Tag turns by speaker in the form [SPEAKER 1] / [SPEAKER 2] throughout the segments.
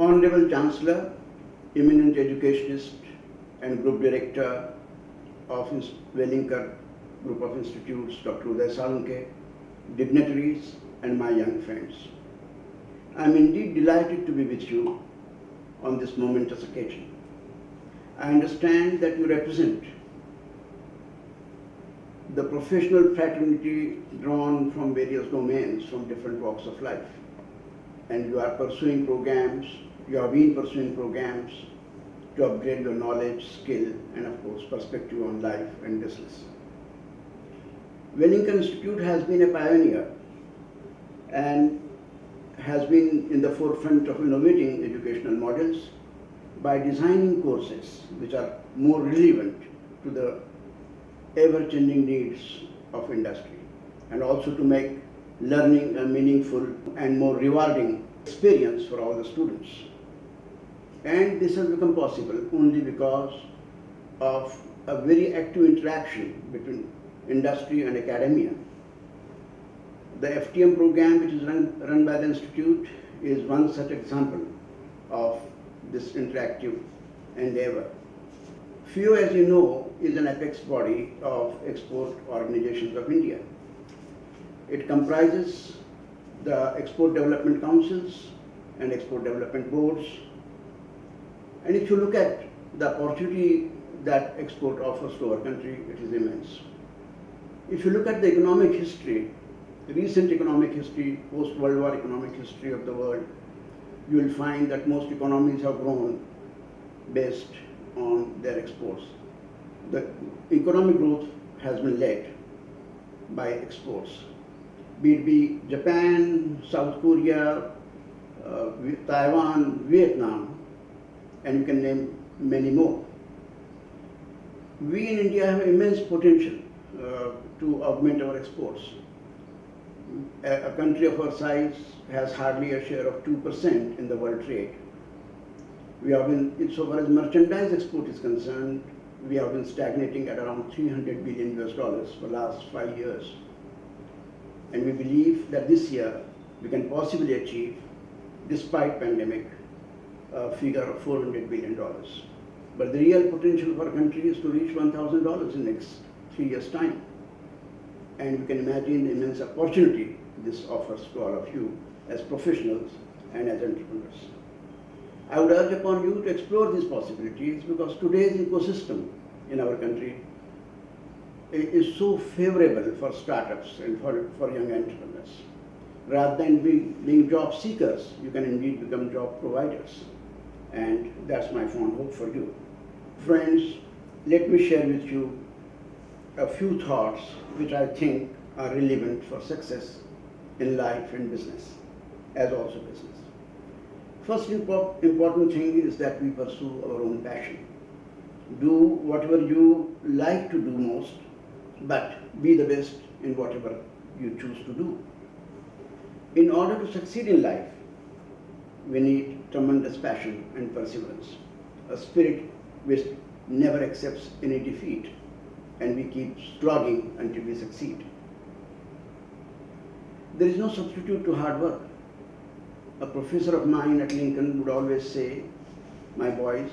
[SPEAKER 1] Honorable Chancellor, eminent educationist and Group Director of Wellinkar Group of Institutes, Dr. Uday Salunke, dignitaries and my young friends. I am indeed delighted to be with you on this momentous occasion. I understand that you represent the professional fraternity drawn from various domains, from different walks of life. And you are pursuing programs, you have been pursuing programs to upgrade your knowledge, skill, and of course, perspective on life and business. Wellinkar Institute has been a pioneer and has been in the forefront of innovating educational models by designing courses which are more relevant to the ever-changing needs of industry, and also to make learning a meaningful and more rewarding experience for all the students. And this has become possible only because of a very active interaction between industry and academia. The FTM program, which is run by the Institute, is one such example of this interactive endeavor. FIO, as you know, is an apex body of export organizations of India. It comprises the export development councils and export development boards. And if you look at the opportunity that export offers to our country, it is immense. If you look at the economic history, recent economic history, post-World War economic history of the world, you will find that most economies have grown based on their exports. The economic growth has been led by exports, be it be Japan, South Korea, Taiwan, Vietnam, and you can name many more. We in India have immense potential to augment our exports. A country of our size has hardly a share of 2% in the world trade. We have been, insofar as merchandise export is concerned, we have been stagnating at around $300 billion for the last 5 years. And we believe that this year we can possibly achieve, despite pandemic, a figure of $400 billion. But the real potential for our country is to reach $1,000 in the next 3 years' time. And you can imagine the immense opportunity this offers to all of you as professionals and as entrepreneurs. I would urge upon you to explore these possibilities, because today's ecosystem in our country is so favorable for startups and for young entrepreneurs. Rather than being job seekers, you can indeed become job providers. And that's my fond hope for you. Friends, let me share with you a few thoughts which I think are relevant for success in life and business, as also business. First important thing is that we pursue our own passion. Do whatever you like to do most, but be the best in whatever you choose to do. In order to succeed in life, we need tremendous passion and perseverance, a spirit which never accepts any defeat, and we keep slogging until we succeed. There is no substitute to hard work. A professor of mine at Lincoln would always say, my boys,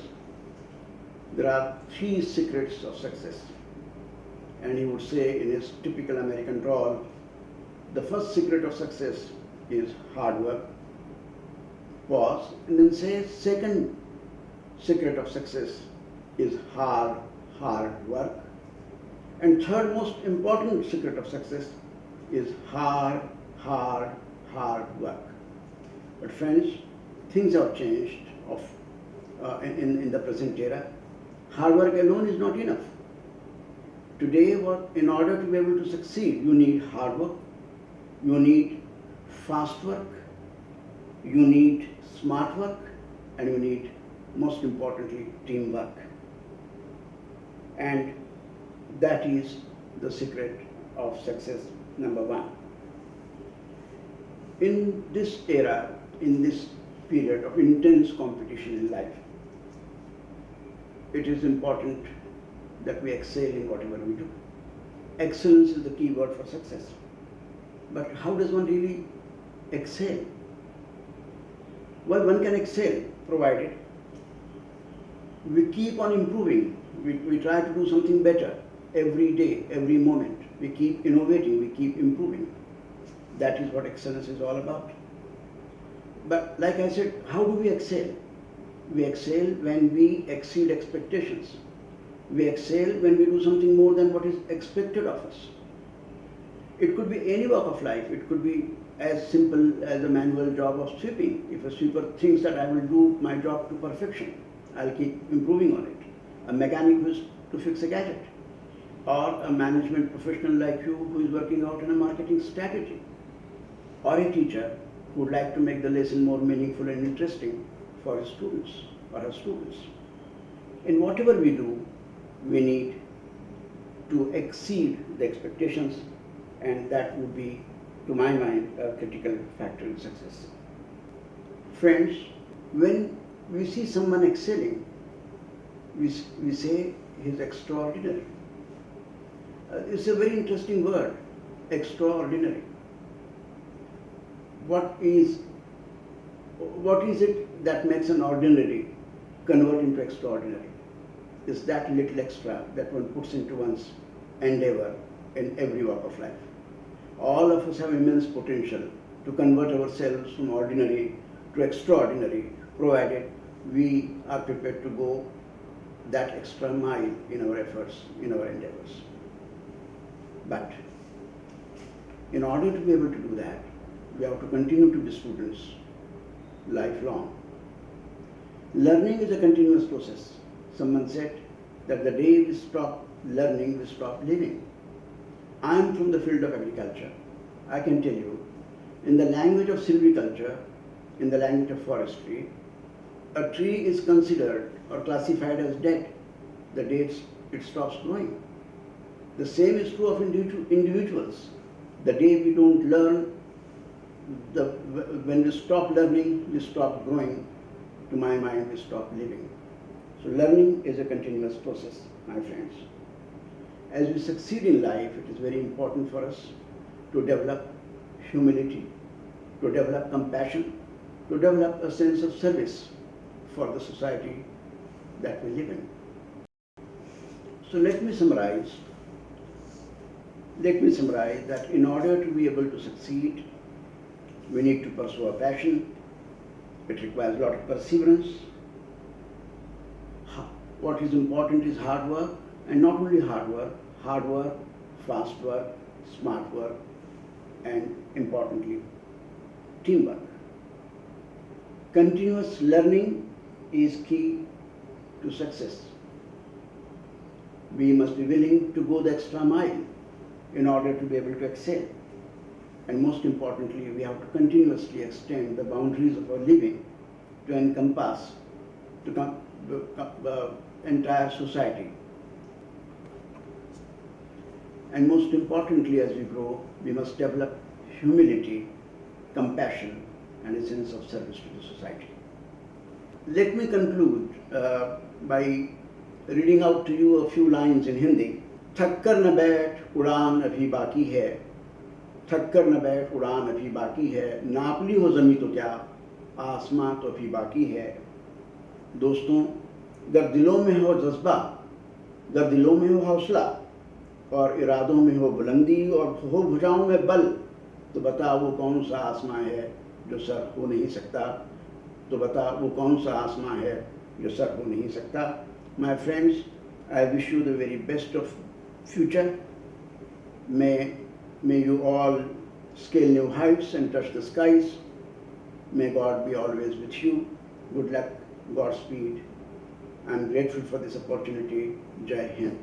[SPEAKER 1] there are 3 secrets of success. And he would say in his typical American drawl, the first secret of success is hard work. Pause, and then say, second secret of success is hard work. And third most important secret of success is hard work. But friends, things have changed in the present era. Hard work alone is not enough. Today, in order to be able to succeed, you need hard work, you need fast work, you need smart work, and you need, most importantly, teamwork. And that is the secret of success number 1. In this era, in this period of intense competition in life, it is important that we excel in whatever we do. Excellence is the key word for success. But how does one really excel? Well, one can excel provided we keep on improving. We try to do something better every day, every moment. We keep innovating, we keep improving. That is what excellence is all about. But like I said, how do we excel? We excel when we exceed expectations. We excel when we do something more than what is expected of us. It could be any walk of life. It could be as simple as a manual job of sweeping. If a sweeper thinks that I will do my job to perfection, I'll keep improving on it. A mechanic who is to fix a gadget, or a management professional like you who is working out on a marketing strategy, or a teacher who would like to make the lesson more meaningful and interesting for his students or her students. In whatever we do, we need to exceed the expectations, and that would be, to my mind, a critical factor in success. Friends, when we see someone excelling, we say he's extraordinary. It's a very interesting word, extraordinary. What is it that makes an ordinary convert into extraordinary? It's that little extra that one puts into one's endeavor in every walk of life. All of us have immense potential to convert ourselves from ordinary to extraordinary, provided we are prepared to go that extra mile in our efforts, in our endeavors. But in order to be able to do that, we have to continue to be students lifelong. Learning is a continuous process. Someone said that the day we stop learning, we stop living. I am from the field of agriculture. I can tell you, in the language of silviculture, in the language of forestry, a tree is considered or classified as dead the day it stops growing. The same is true of individuals. The day we don't learn, when we stop learning, we stop growing. To my mind, we stop living. So learning is a continuous process, my friends. As we succeed in life, it is very important for us to develop humility, to develop compassion, to develop a sense of service for the society that we live in. So let me summarize that in order to be able to succeed, we need to pursue a passion. It requires a lot of perseverance. What is important is hard work, and not only hard work, fast work, smart work, and importantly, teamwork. Continuous learning is key to success. We must be willing to go the extra mile in order to be able to excel. And most importantly, we have to continuously extend the boundaries of our living to encompass the entire society. And most importantly, as we grow, we must develop humility, compassion, and a sense of service to the society. Let me conclude by reading out to you a few lines in Hindi. थक कर न बैठ उड़ान अभी बाकी है, थक कर न बैठ उड़ान अभी बाकी है, नाप ली हो ज़मीं तो क्या, आसमां तो अभी बाकी है। दोस्तों, गर दिलों में हो जज्बा, गर दिलों में हो हौसला, और इरादों में हो बुलंदी, और हो भुजाओं में बल, तो बता वो कौन सा आसमां है जो सर हो नहीं सकता, तो बता वो कौन सा आसमां है जो सर हो नहीं सकता। My friends, I wish you the very best of future. May you all scale new heights and touch the skies. May God be always with you. Good luck, Godspeed. I am grateful for this opportunity. Jai Hind.